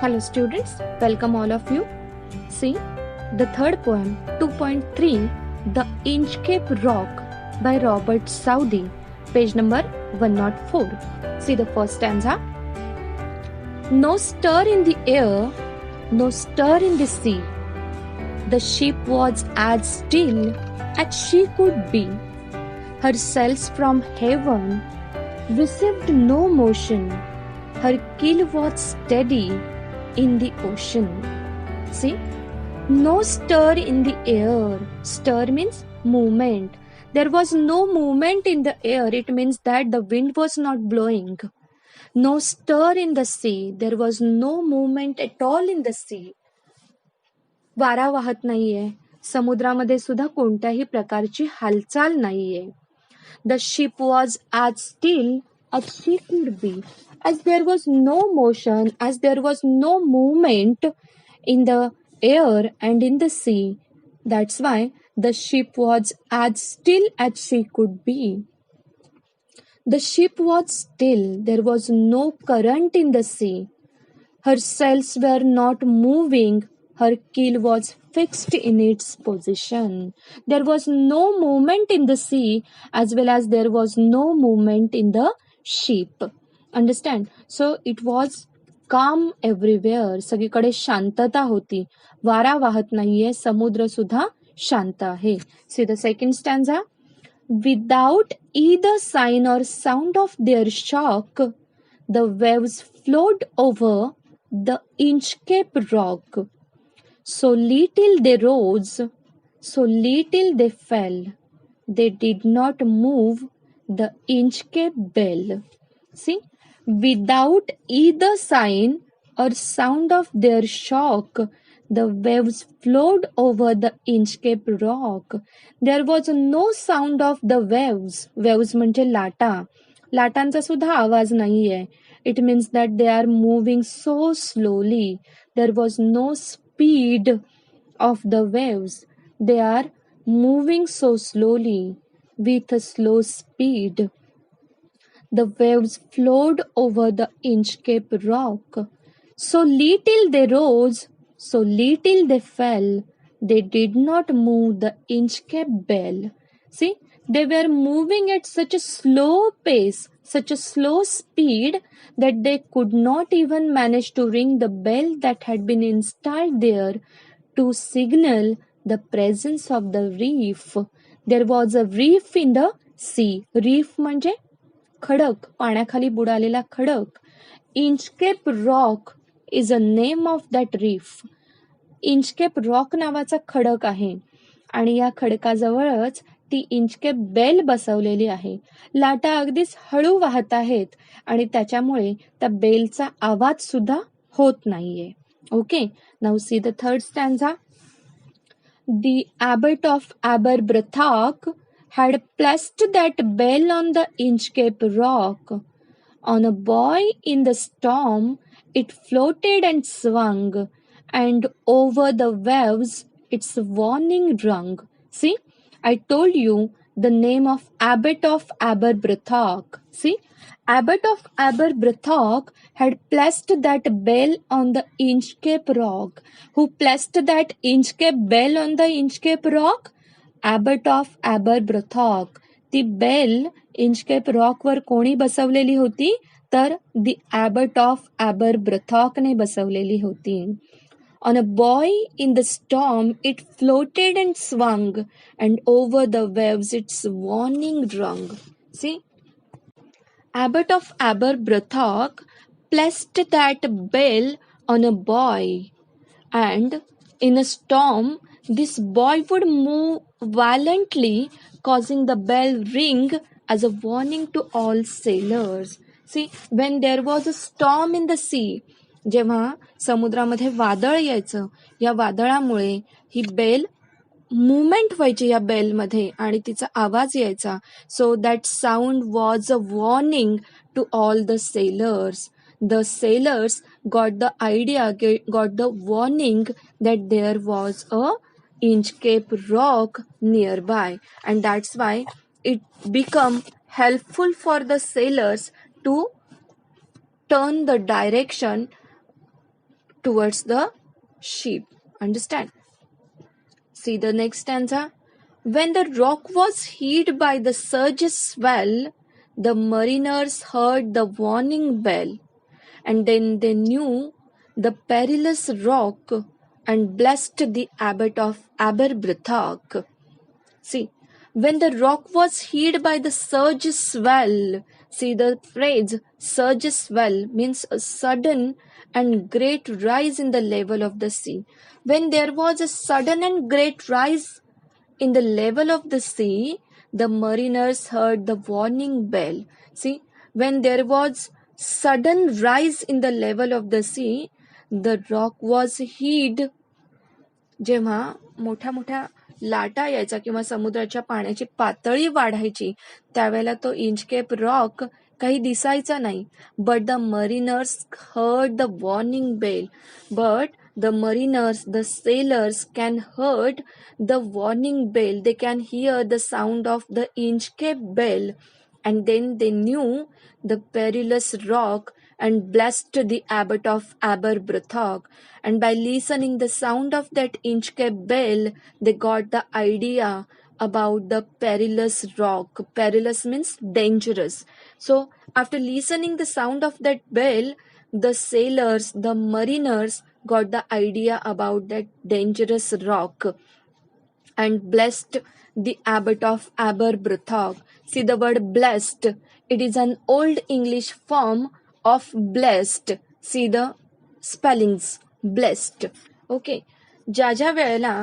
Hello students, welcome all of you. See, the third poem 2.3, The Inchcape Rock by Robert Southey, page number 104. See the first stanza. No stir in the air, no stir in the sea. The ship was as still as she could be. Her sails from heaven received no motion. Her keel was steady in the ocean. See, no stir in the air. Stir means movement. There was no movement in the air. It means that the wind was not blowing. No stir in the sea. There was no movement at all in the sea. वारा वाहत नाहीये. समुद्रामध्ये सुद्धा कोणत्याही प्रकारची हालचाल नाहीये. The ship was as still as she could be. As there was no motion, as there was no movement in the air and in the sea. That's why the ship was as still as she could be. The ship was still. There was no current in the sea. Her sails were not moving. Her keel was fixed in its position. There was no movement in the sea as well as there was no movement in the ship. Understand? So it was calm everywhere. सगळीकडे शांतता होती. वारा वाहत नाहीये. समुद्र सुद्धा शांत आहे. See the second stanza. Without either sign or sound of their shock, the waves flowed over the Inchcape rock. So little they rose, so little they fell. They did not move the Inchcape bell. See, without either sign or sound of their shock, the waves flowed over the Inchcape rock. There was no sound of the waves. Waves म्हणजे लाटा. लाटांचा सुद्धा आवाज नाहीये. It means that they are moving so slowly. There was no speed of the waves. They are moving so slowly with a slow speed. The waves flowed over the Inchcape rock. So little they rose, so little they fell. They did not move the Inchcape bell. See, they were moving at such a slow pace, such a slow speed that they could not even manage to ring the bell that had been installed there to signal the presence of the reef. There was a reef in the sea. Reef म्हणजे खडक, पाण्याखाली बुडालेला खडक. Inchcape rock is a name of that reef. Inchcape rock नावाचा खडक आहे आणि या खडकाजवळच ती इंचकेप बेल बसवलेली आहे. लाटा अगदीच हळू वाहत आहेत आणि त्याच्यामुळे त्या बेलचा आवाज सुद्धा होत नाहीये. Okay, now see the third stanza. The Abbot of Aberbrothok had placed that bell on the Inchcape rock. On a buoy in the storm, it floated and swung, and over the waves its warning rung. See, I told you the name of Abbot of Aberbrothok. See, Abbot of Aberbrothok had placed that bell on the Inchcape rock. Who placed that Inchcape bell on the Inchcape rock? Abbot of Aberbrothok. ती bell Inchcape rock वर कोणी बसवलेली होती? तर दी Abbot of Aberbrothok ने बसवलेली होती. On a buoy in the storm, it floated and swung, and over the waves its warning rung. See, Abbot of Aberbrothok placed that bell on a buoy, and in a storm, this buoy would move violently, causing the bell ring as a warning to all sailors. See, when there was a storm in the sea, जेव्हा समुद्रामध्ये वादळ यायचं, या वादळामुळे ही bell movement व्हायची या बेलमध्ये आणि तिचा आवाज यायचा. So that sound was a warning to all the sailors. The sailors got the idea, got the warning that there was a Inchcape rock nearby, and that's why it became helpful for the sailors to turn the direction towards the ship. Understand? See the next stanza. When the rock was hid by the surge's swell, the mariners heard the warning bell, and then they knew the perilous rock and blessed the Abbot of Aberbrothok. See, when the rock was hid by the surge's swell, see the phrase surge's swell means a sudden and great rise in the level of the sea. When there was a sudden and great rise in the level of the sea, the mariners heard the warning bell. See, when there was sudden rise in the level of the sea, the rock was hid. जेव्हा मोठ्या मोठ्या लाटा यायचा किंवा समुद्राच्या पाण्याची पातळी वाढायची त्यावेळेला तो इंचकेप रॉक काही दिसायचा नाही. But the mariners heard the warning bell. But the mariners, the sailors can heard the warning bell. They can hear the sound of the Inchcape bell, and then they knew the perilous rock and blessed the Abbot of Aberbrothok. And by listening the sound of that Inchcape bell, they got the idea about the perilous rock. Perilous means dangerous. So after listening the sound of that bell, the sailors, the mariners got the idea about that dangerous rock and blessed the Abbot of Aberbrothok. See the word blessed. It is an old English form of blessed. See the spellings. Blessed. Okay. ज्या वेळेला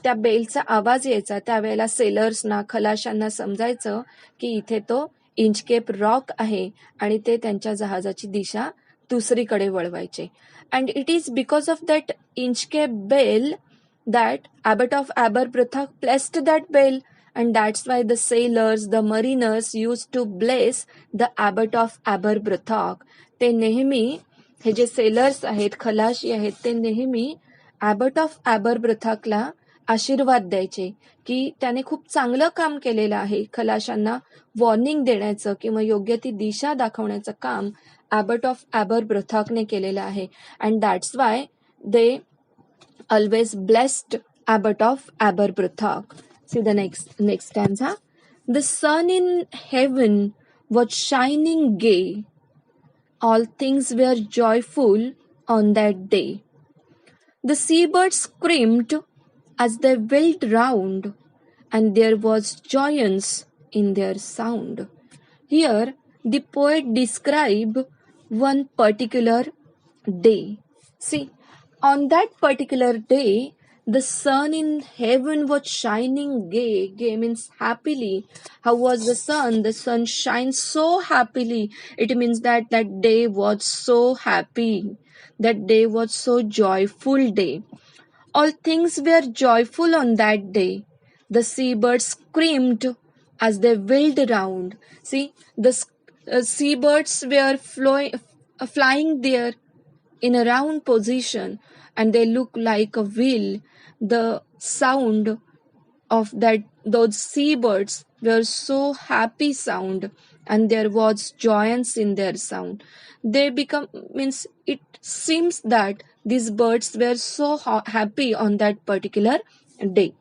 त्या बेलचा आवाज यायचा त्यावेळेला सेलर्सना खलाशांना समजायचं की इथे तो इंचकेप रॉक आहे आणि ते त्यांच्या जहाजाची दिशा दुसरीकडे वळवायचे. And it is because of that Inchcape bell that Abbot of Aberbrothok blessed that bell, and that's why the sailors, the mariners used to bless the Abbot of Aberbrothok. ते नेहमी हे जे sellers आहेत, खलाशी आहेत, ते नेहमी Abbot of Aberbrothokला आशीर्वाद द्यायचे की त्याने खूप चांगलं काम केलेलं आहे. खलाशांना वॉर्निंग देण्याचं किंवा योग्य ती दिशा दाखवण्याचं काम Abbot of Aberbrothokने केलेलं आहे. And that's why they always blessed Abbot of Aberbrothok. See the next stanza. The sun in heaven was shining gay. All things were joyful on that day. The seabirds screamed as they wheeled round, and there was joyance in their sound. Here the poet describes one particular day. See, on that particular day, the sun in heaven was shining gay. Gay means happily. How was the sun? The sun shines so happily. It means that that day was so happy. That day was so joyful day. All things were joyful on that day. The seabirds screamed as they wheeled around. See, the seabirds were flying there in a round position, and they look like a wheel. The sound of those seabirds were so happy sound, and there was joyance in their sound. They means it seems that these birds were so happy on that particular day.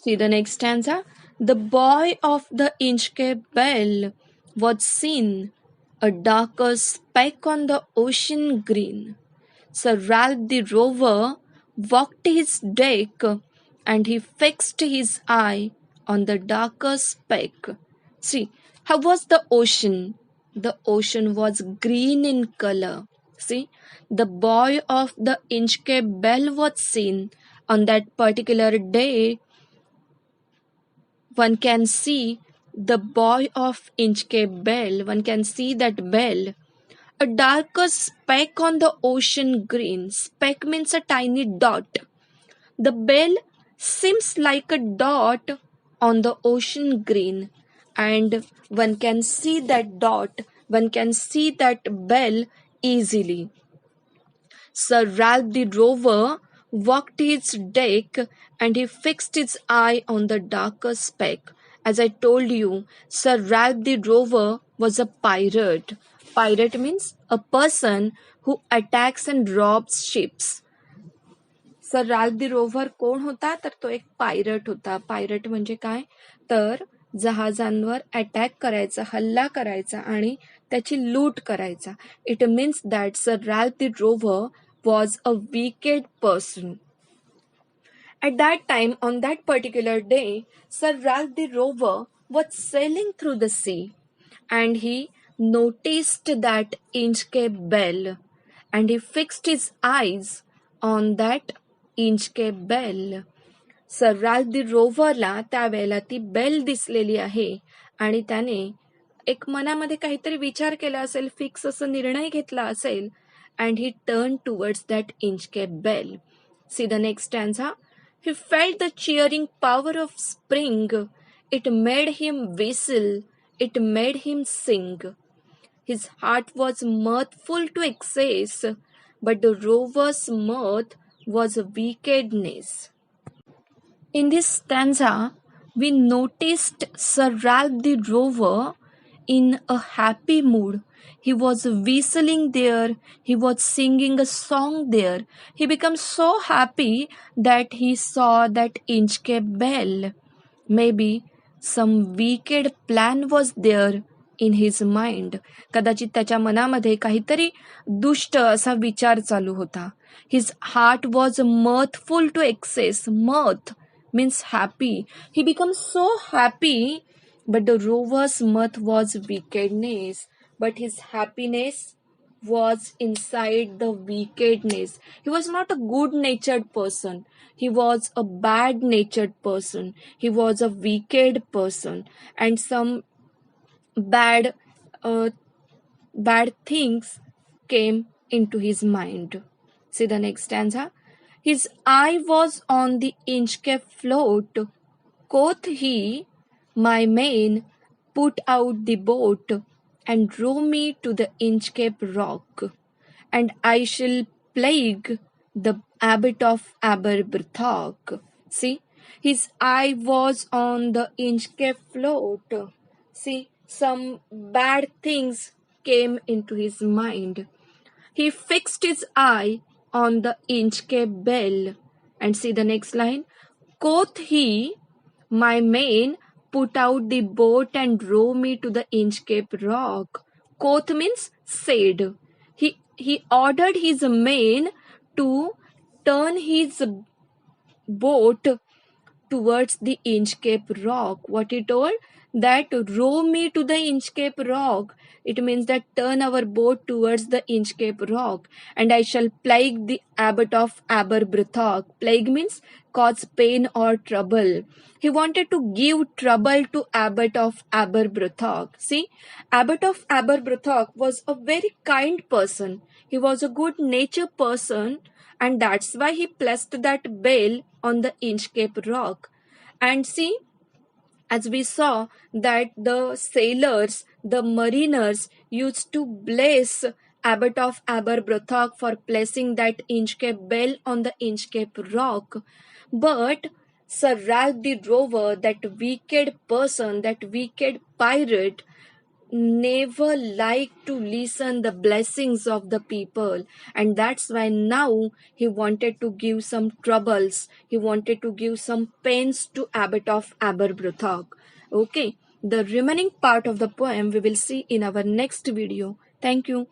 See the next stanza. The buoy of the Inchcape bell was seen, a darker speck on the ocean green. Sir Ralph the Rover walked his deck, and he fixed his eye on the darker speck. See, how was the ocean? The ocean was green in color. See, the buoy of the Inchcape bell was seen. On that particular day, one can see the buoy of Inchcape bell. One can see that bell. A darker speck on the ocean green. Speck means a tiny dot. The bell seems like a dot on the ocean green, and one can see that dot. One can see that bell easily. Sir Ralph the Rover walked his deck, and he fixed his eye on the darker speck. As I told you, Sir Ralph the Rover was a pirate. Pirate means a person who attacks and robs ships. Sir Ralph the Rover कोण होता? तर तो एक pirate होता. Pirate म्हणजे काय? तर जहाजांवर attack करायचा, हल्ला करायचा आणि त्याची लूट करायचा. It means that sir Ralph the Rover was a wicked person. At that time, on that particular day, Sir Ralph the Rover was sailing through the sea and he noticed that Inchcape bell and he fixed his eyes on that Inchcape bell. Sir Ralph the रोव्हरला त्यावेळेला ती bell दिसलेली आहे आणि त्याने एक मनामध्ये काहीतरी विचार केला असेल, फिक्स असा निर्णय घेतला असेल, and he turn towards that Inchcape bell. See the next stanza. He felt the cheering power of spring. It made him whistle. It made him sing. His heart was mirthful to excess, but the rover's mirth was wickedness. In this stanza, we noticed Sir Ralph the Rover in a happy mood. He was whistling there. He was singing a song there. He became so happy that he saw that Inchcape bell. Maybe some wicked plan was there in his mind. कदाचित त्याच्या मनामध्ये काहीतरी दुष्ट असा विचार चालू होता. His heart was mirthful to excess. Mirth means happy. He became so happy, but the rover's mirth was wickedness. But his happiness was inside the wickedness. He was not a good-natured person. He was a bad-natured person. He was a wicked person. And some bad things came into his mind. See the next stanza. His eye was on the Inchcape float. Quoth he, my man, put out the boat and row me to the Inchcape rock, and I shall plague the Abbot of Aberbrothok. See, his eye was on the Inchcape float. See, some bad things came into his mind. He fixed his eye on the Inchcape bell. And see the next line. Quoth he, my man, put out the boat and row me to the Inchcape rock. Quoth means said. He ordered his men to turn his boat towards the Inchcape rock. What he told? That row me to the Inchcape rock. It means that turn our boat towards the Inchcape rock, and I shall plague the Abbot of Aberbrothok. Plague means cause pain or trouble. He wanted to give trouble to Abbot of Aberbrothok. See, Abbot of Aberbrothok was a very kind person. He was a good-natured person, and that's why he placed that bell on the Inchcape rock. And see, as we saw that the sailors, the mariners used to bless Abbot of Aberbrothok for placing that Inchcape bell on the Inchcape rock. But Sir Ralph the Rover, that wicked person, that wicked pirate, never liked to listen the blessings of the people, and that's why now he wanted to give some troubles. He wanted to give some pains to Abbot of Aberbrothok. Okay, the remaining part of the poem we will see in our next video. Thank you.